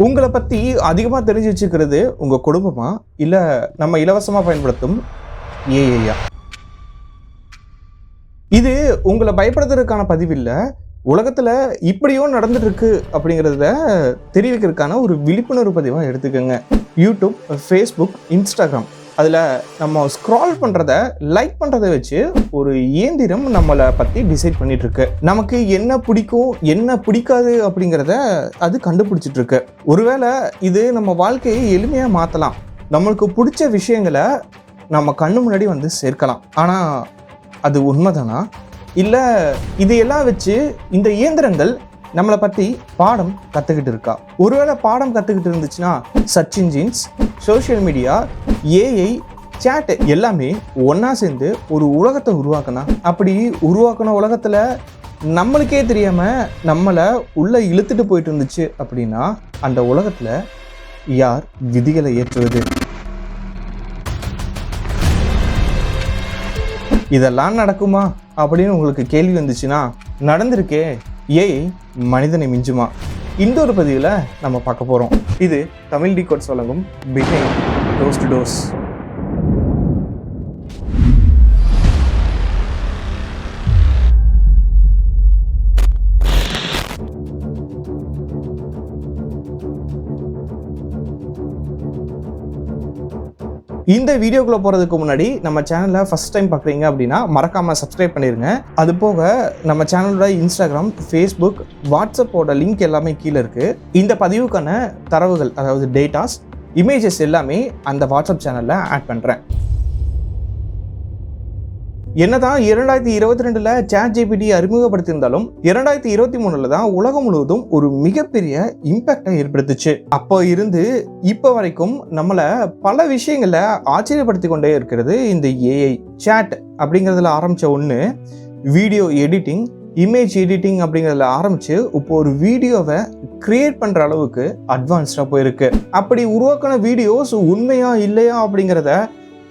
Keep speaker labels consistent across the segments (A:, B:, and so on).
A: உங்களை பற்றி அதிகமாக தெரிஞ்சு வச்சுக்கிறது உங்கள் குடும்பமா இல்லை நம்ம இலவசமாக பயன்படுத்தும் ஏஐயா? இது உங்களை பயப்படுத்துறதுக்கான பதிவில்லை, உலகத்தில் இப்படியும் நடந்துட்டு இருக்கு அப்படிங்கிறத தெரிவிக்கிறதுக்கான ஒரு விழிப்புணர்வு பதிவாக எடுத்துக்கோங்க. யூடியூப், ஃபேஸ்புக், இன்ஸ்டாகிராம், அதில் நம்ம ஸ்க்ரால் பண்ணுறத, லைக் பண்ணுறதை வச்சு ஒரு இயந்திரம் நம்மளை பற்றி டிசைட் பண்ணிட்டு இருக்கு. நமக்கு என்ன பிடிக்கும் என்ன பிடிக்காது அப்படிங்கிறத அது கண்டுபிடிச்சிட்டு இருக்கு. ஒருவேளை இது நம்ம வாழ்க்கையை எளிமையாக மாற்றலாம், நம்மளுக்கு பிடிச்ச விஷயங்களை நம்ம கண்ணு முன்னாடி வந்து சேர்க்கலாம். ஆனால் அது உண்மைதானா? இல்லை இதையெல்லாம் வச்சு இந்த இயந்திரங்கள் நம்மளை பற்றி பாடம் கற்றுக்கிட்டு இருக்கா? ஒருவேளை பாடம் கற்றுக்கிட்டு இருந்துச்சுன்னா search engines, social media, AI, chat எல்லாமே ஒன்றா சேர்ந்து ஒரு உலகத்தை உருவாக்கணும். அப்படி உருவாக்கின உலகத்தில் நம்மளுக்கே தெரியாமல் நம்மளை உள்ளே இழுத்துட்டு போயிட்டு இருந்துச்சு அப்படின்னா அந்த உலகத்தில் யார் விதிகளை ஏற்றுவது? இதெல்லாம் நடக்குமா அப்படின்னு உங்களுக்கு கேள்வி வந்துச்சுன்னா நடந்திருக்கே, ஏஐ மனிதனை மிஞ்சுமா? இந்த ஒரு பதிவில் நம்ம பார்க்க போகிறோம். இது தமிழ் டிகோட்ஸ் வழங்கும் பிஹைண்ட் டோஸ் டு டோஸ். இந்த வீடியோக்குள்ளே போகிறதுக்கு முன்னாடி நம்ம சேனலை ஃபஸ்ட் டைம் பார்க்குறீங்க அப்படின்னா மறக்காமல் சப்ஸ்கிரைப் பண்ணிடுங்க. அது போக நம்ம சேனலோட இன்ஸ்டாகிராம், ஃபேஸ்புக், வாட்ஸ்அப்போட லிங்க் எல்லாமே கீழே இருக்குது. இந்த பதிவுக்கான தரவுகள், அதாவது டேட்டாஸ், இமேஜஸ் எல்லாமே அந்த வாட்ஸ்அப் சேனலில் ஆட் பண்ணுறேன். என்னதான் 2022 ChatGPT அறிமுகப்படுத்தியிருந்தாலும் 2023 தான் உலகம் முழுவதும் ஒரு மிகப்பெரிய இம்பாக்டை ஏற்படுத்துச்சு. அப்போ இருந்து இப்போ வரைக்கும் நம்மளை பல விஷயங்களை ஆச்சரியப்படுத்தி கொண்டே இருக்கிறது இந்த ஏஐ. சேட் அப்படிங்கிறதுல ஆரம்பித்த ஒன்று வீடியோ எடிட்டிங், இமேஜ் எடிட்டிங் அப்படிங்கிறதுல ஆரம்பித்து இப்போ ஒரு வீடியோவை கிரியேட் பண்ணுற அளவுக்கு அட்வான்ஸ்டாக போயிருக்கு. அப்படி உருவாக்கின வீடியோஸ் உண்மையா இல்லையா அப்படிங்கிறத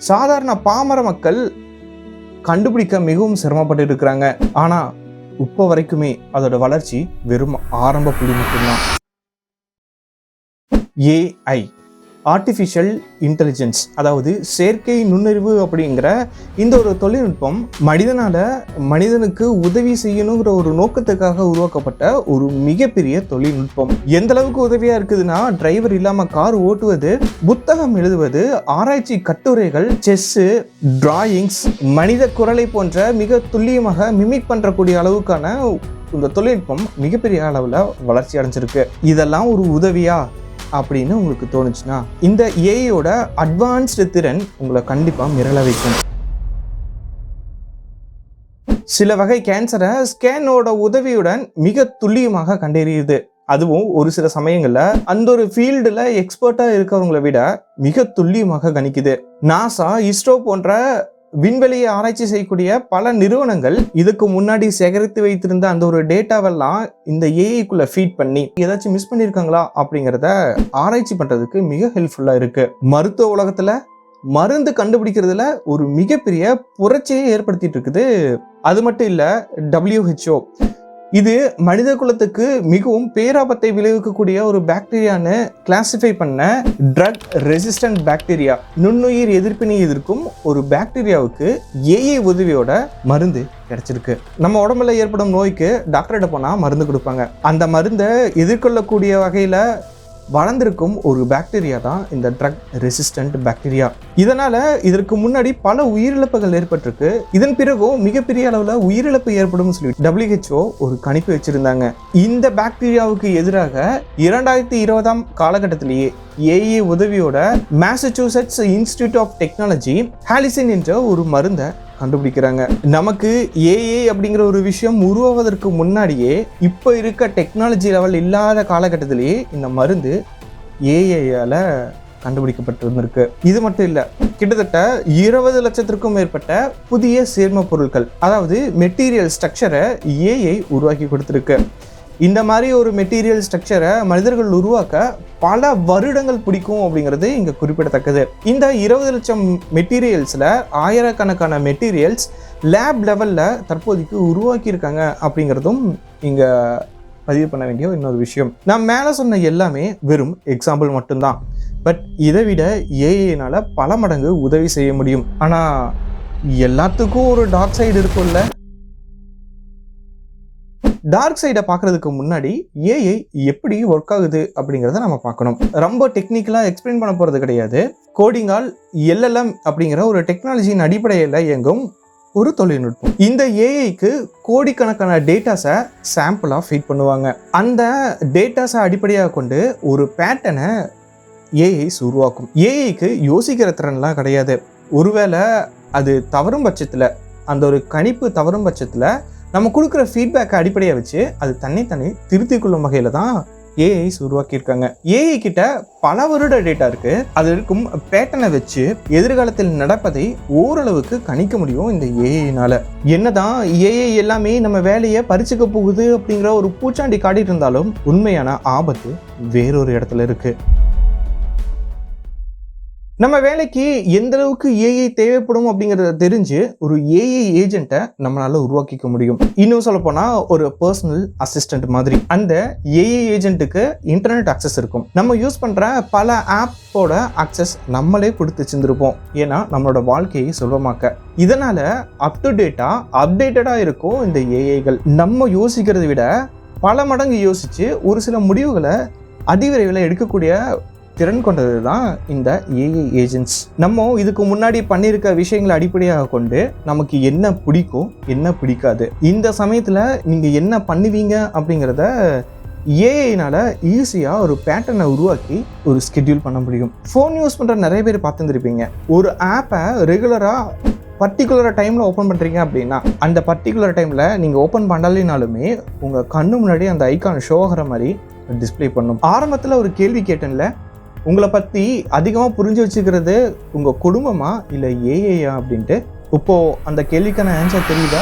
A: சாதாரண பாமர மக்கள் கண்டுபிடிக்க மிகவும் சிரமப்பட்டு இருக்கிறாங்க. ஆனால் இப்போ வரைக்குமே அதோட வளர்ச்சி வெறும் ஆரம்ப புள்ளி மட்டும்தான். ஏஐ, ஆர்டிஃபிஷியல் இன்டெலிஜென்ஸ், அதாவது செயற்கை நுண்ணறிவு அப்படிங்கிற இந்த ஒரு தொழில்நுட்பம் மனிதனுக்கு உதவி செய்யணுங்கிற ஒரு நோக்கத்துக்காக உருவாக்கப்பட்ட ஒரு மிகப்பெரிய தொழில்நுட்பம். எந்த அளவுக்கு உதவியா இருக்குதுன்னா, டிரைவர் இல்லாம கார் ஓட்டுவது, புத்தகம் எழுதுவது, ஆராய்ச்சி கட்டுரைகள், செஸ்ஸு, டிராயிங்ஸ், மனித குரலை போன்ற மிக துல்லியமாக மிமிக் பண்றக்கூடிய அளவுக்கான இந்த தொழில்நுட்பம் மிகப்பெரிய அளவில் வளர்ச்சி அடைஞ்சிருக்கு. இதெல்லாம் ஒரு உதவியா அப்படின்னு உங்களுக்கு தோணுச்சுன்னா இந்த ஏஐயோட அட்வான்ஸ்டு திறன் உங்களை கண்டிப்பாக மிரள வைக்கும். சில வகை கேன்சரை ஸ்கேனோட உதவியுடன் மிக துல்லியமாக கண்டறியுது. அதுவும் ஒரு சில சமயங்களில் அந்த ஒரு ஃபீல்டில் எக்ஸ்பர்ட்டாக இருக்கிறவங்களை விட மிக துல்லியமாக கணிக்குது. நாசா, இஸ்ரோ போன்ற விண்வெளியை ஆராய்ச்சி செய்யக்கூடிய பல நிறுவனங்கள் இதுக்கு முன்னாடி சேகரித்து வைத்திருந்த அந்த ஒரு டேட்டாவெல்லாம் இந்த ஏஐக்குள்ள ஃபீட் பண்ணி ஏதாச்சும் மிஸ் பண்ணியிருக்காங்களா அப்படிங்கிறத ஆராய்ச்சி பண்ணுறதுக்கு மிக ஹெல்ப்ஃபுல்லாக இருக்கு. மருத்துவ உலகத்தில் மருந்து கண்டுபிடிக்கிறதுல ஒரு மிகப்பெரிய புரட்சியை ஏற்படுத்திட்டு இருக்குது. அது மட்டும் இல்லை, WHO இது மனித குலத்துக்கு மிகவும் பேராபத்தை விளைவிக்கக்கூடிய ஒரு பாக்டீரியான்னு கிளாசிஃபை பண்ண ட்ரக் ரெசிஸ்டன்ட் பாக்டீரியா, நுண்ணுயிர் எதிர்ப்பினை எதிர்க்கும் ஒரு பாக்டீரியாவுக்கு ஏஐ உதவியோட மருந்து கிடைச்சிருக்கு. நம்ம உடம்புல ஏற்படும் நோய்க்கு டாக்டர்கிட்ட போனால் மருந்து கொடுப்பாங்க. அந்த மருந்தை எதிர்கொள்ளக்கூடிய வகையில் வளர்ந்திருக்கும் ஒரு பாக்டீரியா தான் இந்த ட்ரக் ரெசிஸ்டன்ட் பாக்டீரியா. இதனால இதற்கு முன்னாடி பல உயிரிழப்புகள் ஏற்பட்டிருக்கு. இதன் பிறகும் மிகப்பெரிய அளவில் உயிரிழப்பு ஏற்படும் சொல்லி WHO ஒரு கணிப்பு வச்சிருந்தாங்க. இந்த பாக்டீரியாவுக்கு எதிராக 2020 காலகட்டத்திலேயே ஏஐ உதவியோட மாசச்சூசெட்ஸ் இன்ஸ்டிடியூட் ஆஃப் டெக்னாலஜி ஹாலிசின் என்ற ஒரு மருந்தை கண்டுபிடிக்கிறாங்க. நமக்கு ஏஐ அப்படிங்கிற ஒரு விஷயம் உருவாவதற்கு முன்னாடியே இப்போ இருக்க டெக்னாலஜி லெவல் இல்லாத காலகட்டத்திலேயே இந்த மருந்து ஏஐயால் கண்டுபிடிக்கப்பட்டிருந்திருக்கு. இது மட்டும் இல்லை, கிட்டத்தட்ட 20 லட்சத்திற்கும் மேற்பட்ட புதிய சேர்ம பொருட்கள், அதாவது மெட்டீரியல் ஸ்ட்ரக்சரை ஏஐ உருவாக்கி கொடுத்துருக்கு. இந்த மாதிரி ஒரு மெட்டீரியல் ஸ்ட்ரக்சரை மனிதர்கள் உருவாக்க பல வருடங்கள் பிடிக்கும் அப்படிங்கிறது இங்கே குறிப்பிடத்தக்கது. இந்த 20 லட்சம் மெட்டீரியல்ஸில் ஆயிரக்கணக்கான மெட்டீரியல்ஸ் லேப் லெவலில் தற்போதைக்கு உருவாக்கியிருக்காங்க அப்படிங்கிறதும் இங்கே பதிவு பண்ண வேண்டிய இன்னொரு விஷயம். நான் மேலே சொன்ன எல்லாமே வெறும் எக்ஸாம்பிள் மட்டும்தான். பட் இதை விட ஏஐனால பல மடங்கு உதவி செய்ய முடியும். ஆனால் எல்லாத்துக்கும் ஒரு டார்க் சைடு இருக்கும்ல. டார்க் சைடை பார்க்கறதுக்கு முன்னாடி ஏஐ எப்படி ஒர்க் ஆகுது அப்படிங்கிறத நம்ம பார்க்கணும். ரொம்ப டெக்னிக்கலாக எக்ஸ்பிளைன் பண்ண போகிறது கிடையாது. கோடிங்கால் எல்எல்எம் அப்படிங்கிற ஒரு டெக்னாலஜியின் அடிப்படையில் இயங்கும் ஒரு தொழில்நுட்பம். இந்த ஏஐக்கு கோடிக்கணக்கான டேட்டாஸை சாம்பிளாக ஃபீட் பண்ணுவாங்க. அந்த டேட்டாஸை அடிப்படையாக கொண்டு ஒரு பேட்டர்னை ஏஐஸ் உருவாக்கும். ஏஐக்கு யோசிக்கிற திறன்லாம் கிடையாது. ஒருவேளை அது தவறும் பட்சத்தில், அந்த ஒரு கணிப்பு தவறும் பட்சத்தில் நம்ம கொடுக்குற ஃபீட்பேக்கை அடிப்படையாக வச்சு அது தன்னை திருத்திக் கொள்ளும் வகையில் தான் ஏஐஸ் உருவாக்கியிருக்காங்க. ஏஐ கிட்ட பல வருட டேட்டா இருக்கு. அது இருக்கும் பேட்டர்னை வச்சு எதிர்காலத்தில் நடப்பதை ஓரளவுக்கு கணிக்க முடியும் இந்த ஏஐனால. என்னதான் ஏஐ எல்லாமே நம்ம வேலையை பறிச்சுக்க போகுது அப்படிங்கிற ஒரு பூச்சாண்டி காட்டிட்டு இருந்தாலும் உண்மையான ஆபத்து வேறொரு இடத்துல இருக்கு. நம்ம வேலைக்கு எந்த அளவுக்கு ஏஐ தேவைப்படும் அப்படிங்கிறத தெரிஞ்சு ஒரு ஏஐ ஏஜென்ட்டை நம்மளால உருவாக்கிக்க முடியும். இன்னும் சொல்ல போனா ஒரு பர்சனல் அசிஸ்டன்ட் மாதிரி. அந்த ஏஐ ஏஜென்ட்டுக்கு இன்டர்நெட் அக்சஸ் இருக்கும். நம்ம யூஸ் பண்ற பல ஆப்போட அக்சஸ் நம்மளே கொடுத்து வச்சிருந்திருப்போம். ஏன்னா நம்மளோட வாழ்க்கையை சுலபமாக்க. இதனால அப் டு டேட்டா அப்டேட்டடா இருக்கும் இந்த ஏஐகள். நம்ம யோசிக்கிறத விட பல மடங்கு யோசிச்சு ஒரு சில முடிவுகளை அதிவிரைவில் எடுக்கக்கூடிய திறன் கொண்டது தான் இந்த ஏஐ ஏஜென்ட்ஸ். நம்ம இதுக்கு முன்னாடி பண்ணியிருக்க விஷயங்களை அடிப்படையாக கொண்டு நமக்கு என்ன பிடிக்கும் என்ன பிடிக்காது, இந்த சமயத்தில் நீங்கள் என்ன பண்ணுவீங்க அப்படிங்கிறத ஏஐனால ஈஸியாக ஒரு பேட்டர்னை உருவாக்கி ஒரு ஸ்கெட்யூல் பண்ண முடியும். ஃபோன் யூஸ் பண்ணுற நிறைய பேர் பார்த்துருப்பீங்க. ஒரு ஆப்பை ரெகுலராக பர்டிகுலர் டைமில் ஓப்பன் பண்ணுறீங்க அப்படின்னா அந்த பர்டிகுலர் டைமில் நீங்கள் ஓப்பன் பண்ணலைனாலுமே உங்கள் கண்ணு முன்னாடி அந்த ஐக்கான் ஷோ ஆகிற மாதிரி டிஸ்பிளே பண்ணும். ஆரம்பத்தில் ஒரு கேள்வி கேட்டேன்ல, உங்களை பற்றி அதிகமாக புரிஞ்சு வச்சுக்கிறது உங்கள் குடும்பமா இல்லை ஏஐயா அப்படின்ட்டு. இப்போது அந்த கேள்விக்கான ஆன்சர் தெரியுதா?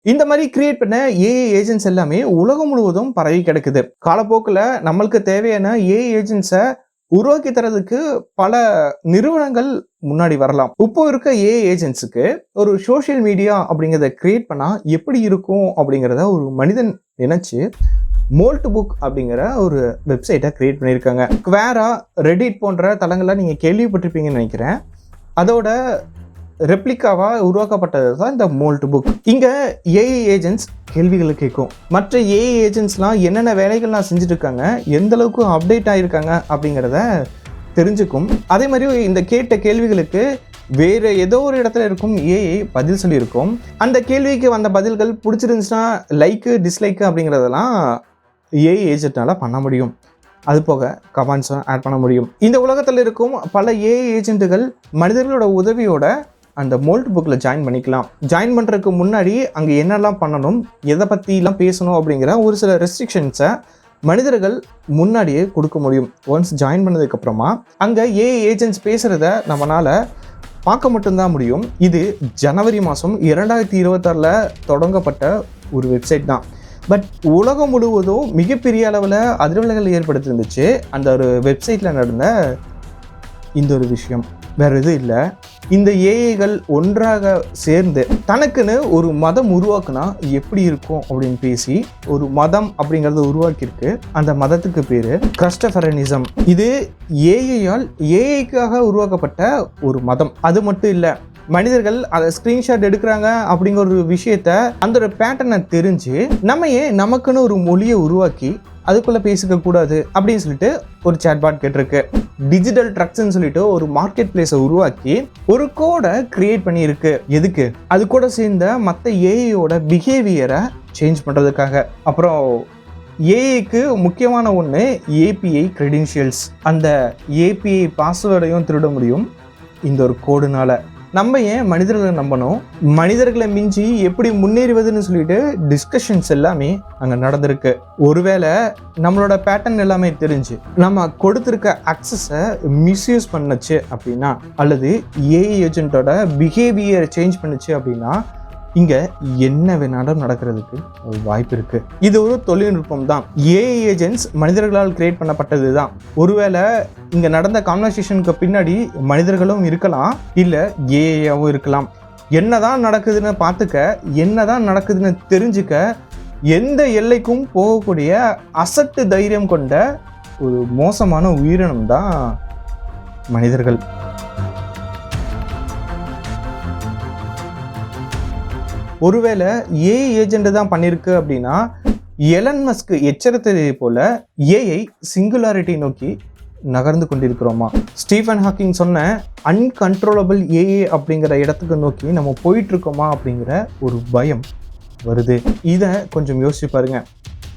A: இந்த மாதிரி கிரியேட் பண்ண ஏஐ ஏஜென்ட்ஸ் எல்லாமே உலகம் முழுவதும் பரவி கிடக்குது. காலப்போக்கில் நம்மளுக்கு தேவையான ஏஐ ஏஜென்ட்ஸை உருவாக்கி தரதுக்கு பல நிறுவனங்கள் முன்னாடி வரலாம். இப்போ இருக்க ஏஐ ஏஜென்ட்ஸுக்கு ஒரு சோஷியல் மீடியா அப்படிங்கிறத கிரியேட் பண்ணால் எப்படி இருக்கும் அப்படிங்கிறத ஒரு மனிதன் நினைச்சு மோல்ட்புக் அப்படிங்கிற ஒரு வெப்சைட்டை கிரியேட் பண்ணியிருக்காங்க. குவேரா, ரெடிட் போன்ற தளங்களில் நீங்கள் கேள்விப்பட்டிருப்பீங்கன்னு நினைக்கிறேன். அதோட ரெப்ளிகாவாக உருவாக்கப்பட்டது தான் இந்த மோல்ட்புக். இங்கே ஏஐ ஏஜென்ட்ஸ் கேள்விகளை கேட்கும். மற்ற ஏஐ ஏஜென்ட்ஸ்லாம் என்னென்ன வேலைகள்லாம் செஞ்சுட்டு இருக்காங்க, எந்த அளவுக்கு அப்டேட் ஆகியிருக்காங்க அப்படிங்கிறத தெரிஞ்சுக்கும். அதே மாதிரி இந்த கேட்ட கேள்விகளுக்கு வேறு ஏதோ ஒரு இடத்துல இருக்கும் ஏஐ பதில் சொல்லியிருக்கும். அந்த கேள்விக்கு வந்த பதில்கள் பிடிச்சிருந்துச்சுன்னா லைக்கு டிஸ்லைக்கு அப்படிங்கிறதெல்லாம் ஏஐ ஏஜென்ட்னால பண்ண முடியும். அது போக கமெண்ட்ஸும் ஆட் பண்ண முடியும். இந்த உலகத்தில் இருக்கும் பல ஏஐ ஏஜென்ட்டுகள் மனிதர்களோட உதவியோட அந்த மோல்ட்புக்கில் ஜாயின் பண்ணிக்கலாம். ஜாயின் பண்ணுறதுக்கு முன்னாடி அங்கே என்னெல்லாம் பண்ணணும், எதை பற்றிலாம் பேசணும் அப்படிங்கிற ஒரு சில ரெஸ்ட்ரிக்ஷன்ஸை மனிதர்கள் முன்னாடியே கொடுக்க முடியும். ஒன்ஸ் ஜாயின் பண்ணதுக்கப்புறமா அங்கே ஏஐ ஏஜென்ட்ஸ் பேசுகிறத நம்மளால் பார்க்க மட்டும்தான் முடியும். இது ஜனவரி மாதம் 2026 தொடங்கப்பட்ட ஒரு வெப்சைட் தான். பட் உலகம் முழுவதும் மிகப்பெரிய அளவில் அதிர்வலைகள் ஏற்படுத்திருந்துச்சு அந்த ஒரு வெப்சைட்டில் நடந்த இந்த ஒரு விஷயம். வேறு எதுவும் இல்லை, இந்த ஏஐகள் ஒன்றாக சேர்ந்து தனக்குன்னு ஒரு மதம் உருவாக்குனா எப்படி இருக்கும் அப்படின்னு பேசி ஒரு மதம் அப்படிங்கிறத உருவாக்கியிருக்கு. அந்த மதத்துக்கு பேர் கிறிஸ்டோபரனிசம். இது ஏஐயால் ஏஐக்காக உருவாக்கப்பட்ட ஒரு மதம். அது மட்டும் இல்லை, மனிதர்கள் அதை ஸ்க்ரீன்ஷாட் எடுக்கிறாங்க அப்படிங்கிற ஒரு விஷயத்த அந்த ஒரு பேட்டர்னை தெரிஞ்சு நம்ம ஏன் நமக்குன்னு ஒரு மொழியை உருவாக்கி அதுக்குள்ளே பேசிக்க கூடாது அப்படின்னு சொல்லிட்டு ஒரு சேட்பாட் கேட்டிருக்கு. டிஜிட்டல் ட்ரக்ஸ்ன்னு சொல்லிட்டு ஒரு மார்க்கெட் பிளேஸை உருவாக்கி ஒரு கோடை கிரியேட் பண்ணியிருக்கு. எதுக்கு? அது கூட சேர்ந்த மற்ற ஏஐயோட பிஹேவியரை சேஞ்ச் பண்ணுறதுக்காக. அப்புறம் ஏஐக்கு முக்கியமான ஒன்று ஏபிஐ கிரெடென்ஷியல்ஸ். அந்த ஏபிஐ பாஸ்வேர்டையும் திருட முடியும் இந்த ஒரு கோடுனால. நம்ம ஏன் மனிதர்களை நம்பணும், மனிதர்களை மிஞ்சி எப்படி முன்னேறுவதுன்னு சொல்லிட்டு டிஸ்கஷன்ஸ் எல்லாமே அங்கே நடந்திருக்கு. ஒருவேளை நம்மளோட பேட்டர்ன் எல்லாமே தெரிஞ்சு நம்ம கொடுத்துருக்க அக்சஸை மிஸ்யூஸ் பண்ணுச்சு அப்படின்னா, அல்லது ஏஐ ஏஜென்ட்டோட பிஹேவியரை சேஞ்ச் பண்ணுச்சு அப்படின்னா இங்கே என்ன வேணாலும் நடக்கிறதுக்கு ஒரு வாய்ப்பு இருக்குது. இது ஒரு தொழில்நுட்பம் தான். ஏஐ ஏஜென்ட்ஸ் மனிதர்களால் கிரியேட் பண்ணப்பட்டது தான். ஒருவேளை இங்கே நடந்த கான்வர்சேஷனுக்கு பின்னாடி மனிதர்களும் இருக்கலாம், இல்லை ஏஐயாவும் இருக்கலாம். என்னதான் நடக்குதுன்னு பார்த்துக்க, என்னதான் நடக்குதுன்னு தெரிஞ்சுக்க எந்த எல்லைக்கும் போகக்கூடிய அசட்டு தைரியம் கொண்ட ஒரு மோசமான உயிரினம் தான் மனிதர்கள். ஒருவேளை ஏஐ ஏஜென்ட் தான் பண்ணிருக்கு அப்படின்னா எலன் மஸ்க் எச்சரித்ததை போல ஏஐ சிங்குலாரிட்டி நோக்கி நகர்ந்து கொண்டிருக்கிறோமா? ஸ்டீஃபன் ஹாக்கிங் சொன்ன அன்கண்ட்ரோலபிள் ஏஐ அப்படிங்கிற இடத்துக்கு நோக்கி நம்ம போயிட்டு இருக்கோமா அப்படிங்கிற ஒரு பயம் வருது. இதை கொஞ்சம் யோசிச்சு பாருங்க.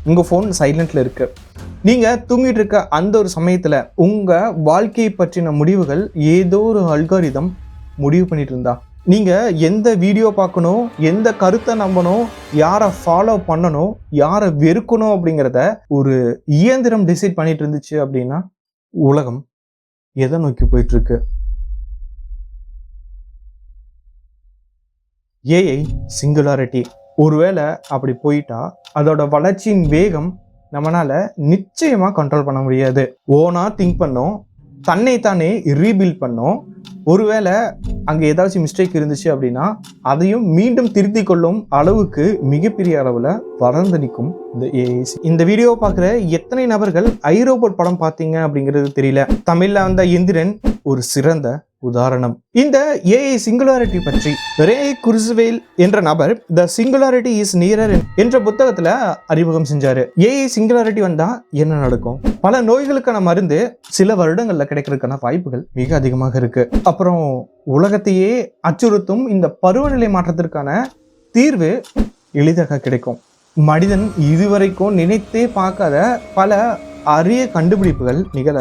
A: உங்க ஃபோன் சைலண்ட்ல இருக்கு, நீங்க தூங்கிட்டு இருக்க அந்த ஒரு சமயத்துல உங்க வாழ்க்கையை பற்றின முடிவுகள் ஏதோ ஒரு அல்காரிதம் முடிவு பண்ணிட்டு இருந்தா, நீங்க எந்த வீடியோ பார்க்கணும், எந்த கருத்தை நம்பணும், யாரை ஃபாலோ பண்ணணும், யாரை வெறுக்கணும் அப்படிங்கிறத ஒரு இயந்திரம் டிசைட் பண்ணிட்டு இருந்துச்சு அப்படின்னா உலகம் எதை நோக்கி போயிட்டு இருக்கு? ஏஐ சிங்குலாரிட்டி ஒருவேளை அப்படி போயிட்டா அதோட வளர்ச்சியின் வேகம் நம்மளால நிச்சயமா கண்ட்ரோல் பண்ண முடியாது. ஓனா திங்க் பண்ணோம், தன்னைத்தானே ரீபில்ட் பண்ணோம். ஒருவேளை அங்கே ஏதாச்சும் மிஸ்டேக் இருந்துச்சு அப்படின்னா அதையும் மீண்டும் திருத்தி கொள்ளும் அளவுக்கு மிகப்பெரிய அளவில் வளர்ந்து நிற்கும் இந்த ஏஐ. இந்த வீடியோ பார்க்குற எத்தனை நபர்கள் ஐரோபோட் படம் பார்த்தீங்க அப்படிங்கிறது தெரியல. தமிழில் வந்த எந்திரன் ஒரு சிறந்த உதாரணம். இந்த ஏஐ சிங்குலாரிட்டி பற்றி ரே குர்ஸ்வெல் என்ற நபர் த சிங்குலாரிட்டி இஸ் நியரர் என்ற புத்தகத்துல அறிமுகம் செஞ்சாரு. ஏஐ சிங்குலாரிட்டி வந்தா என்ன நடக்கும்? பல நோய்களுக்கான மருந்து சில வருடங்கள்ல கிடைக்கிறதுக்கான வாய்ப்புகள் மிக அதிகமாக இருக்கு. அப்புறம் உலகத்தையே அச்சுறுத்தும் இந்த பருவநிலை மாற்றத்திற்கான தீர்வு எளிதாக கிடைக்கும். மனிதன் இதுவரைக்கும் நினைத்தே பார்க்காத பல அரிய கண்டுபிடிப்புகள் நிகழ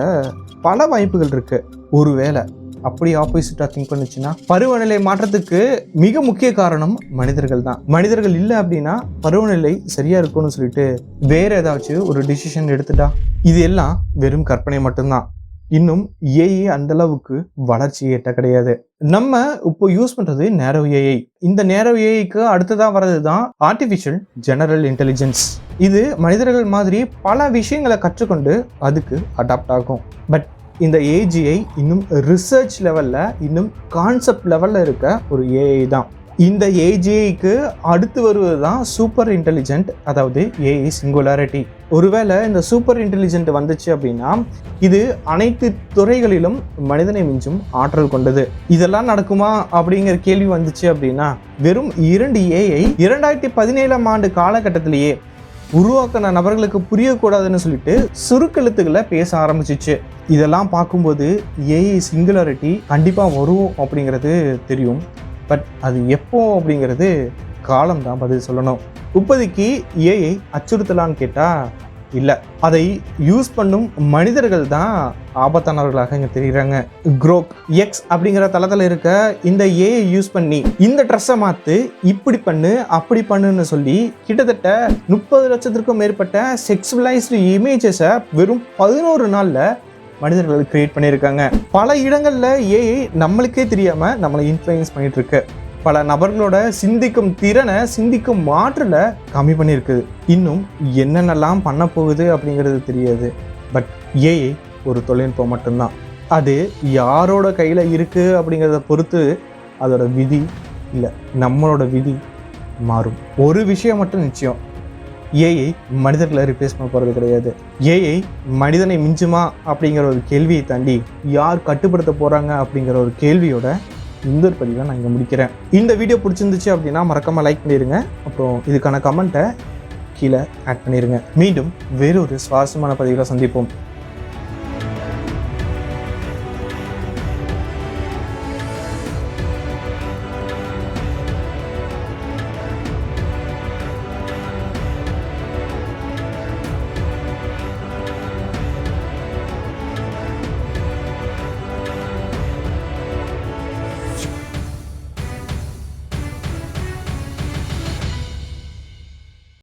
A: பல வாய்ப்புகள் இருக்கு. ஒருவேளை அப்படி ஆப்போசிட்டா திங்க் பண்ணுச்சுன்னா பருவநிலை மாற்றத்துக்கு மிக முக்கிய காரணம் மனிதர்கள் தான். மனிதர்கள் இல்லை அப்படின்னா பருவநிலை சரியா இருக்கும்னு சொல்லிட்டு வேற ஏதாச்சும் ஒரு டிசிஷன் எடுத்துட்டா இது எல்லாம் வெறும் கற்பனை மட்டும்தான். இன்னும் ஏஐ அந்த அளவுக்கு வளர்ச்சி எட்ட கிடையாது. நம்ம இப்போ யூஸ் பண்றது நேரோ ஏஐ. இந்த நேரோ ஏஐக்கு அடுத்ததான் வர்றது தான் ஆர்டிஃபிஷியல் ஜெனரல் இன்டெலிஜென்ஸ். இது மனிதர்கள் மாதிரி பல விஷயங்களை கற்றுக்கொண்டு அதுக்கு அடாப்ட் ஆகும். பட் இந்த ஏஜிஐ இன்னும் ரிசர்ச் லெவல்ல, இன்னும் கான்செப்ட் லெவல்ல இருக்க ஒரு ஏஐ தான். இந்த ஏஜிஐக்கு அடுத்து வருவது தான் சூப்பர் இன்டெலிஜென்ட், அதாவது ஏஐ சிங்குலாரிட்டி. ஒருவேளை இந்த சூப்பர் இன்டெலிஜென்ட் வந்துச்சு அப்படின்னா இது அனைத்து துறைகளிலும் மனிதனை மிஞ்சும் ஆற்றல் கொண்டது. இதெல்லாம் நடக்குமா அப்படிங்கிற கேள்வி வந்துச்சு அப்படின்னா வெறும் 2 ஏஐ 2017ஆம் ஆண்டு காலகட்டத்திலேயே உருவாக்கின நபர்களுக்கு புரியக்கூடாதுன்னு சொல்லிட்டு சுருக்கெழுத்துக்களை பேச ஆரம்பிச்சிச்சு. இதெல்லாம் பார்க்கும்போது ஏஐ சிங்குலாரிட்டி கண்டிப்பாக வரும் அப்படிங்கிறது தெரியும். பட் அது எப்போ அப்படிங்கிறது காலம் தான் பதில் சொல்லணும். இப்போதைக்கு ஏஐ அச்சுறுத்தலான்னு கேட்டால் இல்லை, அதை யூஸ் பண்ணும் மனிதர்கள் தான் ஆபத்தானவர்களாக இங்கே தெரிகிறாங்க. க்ரோக் எக்ஸ் அப்படிங்கிற தளத்தில் இருக்க இந்த ஏஐ யூஸ் பண்ணி இந்த ட்ரெஸ்ஸை மாற்று, இப்படி பண்ணு, அப்படி பண்ணுன்னு சொல்லி கிட்டத்தட்ட 30 லட்சத்திற்கும் மேற்பட்ட செக்ஸுவலைஸ்டு இமேஜஸை வெறும் 11 நாளில் மனிதர்கள் கிரியேட் பண்ணியிருக்காங்க. பல இடங்களில் ஏஐ நம்மளுக்கே தெரியாமல் நம்மளை இன்ஃப்ளூயன்ஸ் பண்ணிட்டு இருக்கு. பல நபர்களோட சிந்திக்கும் திறனை, சிந்திக்கும் ஆற்றலை கம்மி பண்ணியிருக்குது. இன்னும் என்னென்னலாம் பண்ண போகுது அப்படிங்கிறது தெரியாது. பட் ஏஐ ஒரு தொழில்நுட்பம் மட்டும்தான். அது யாரோட கையில் இருக்குது அப்படிங்கிறத பொறுத்து அதோட விதி இல்லை, நம்மளோட விதி மாறும். ஒரு விஷயம் மட்டும் நிச்சயம், ஏஐ மனிதர்களை ரிப்ளேஸ் பண்ண போகிறது கிடையாது. ஏஐ மனிதனை மிஞ்சுமா அப்படிங்கிற ஒரு கேள்வியை தாண்டி யார் கட்டுப்படுத்த போகிறாங்க அப்படிங்கிற ஒரு கேள்வியோட இந்த ஒரு பதிவை நான் இங்கே முடிக்கிறேன். இந்த வீடியோ பிடிச்சிருந்துச்சு அப்படின்னா மறக்காமல் லைக் பண்ணிடுங்க. அப்புறம் இதுக்கான கமெண்ட்டை கீழே ஆட் பண்ணிடுங்க. மீண்டும் வேறொரு சுவாரஸ்யமான பதிவில் சந்திப்போம்.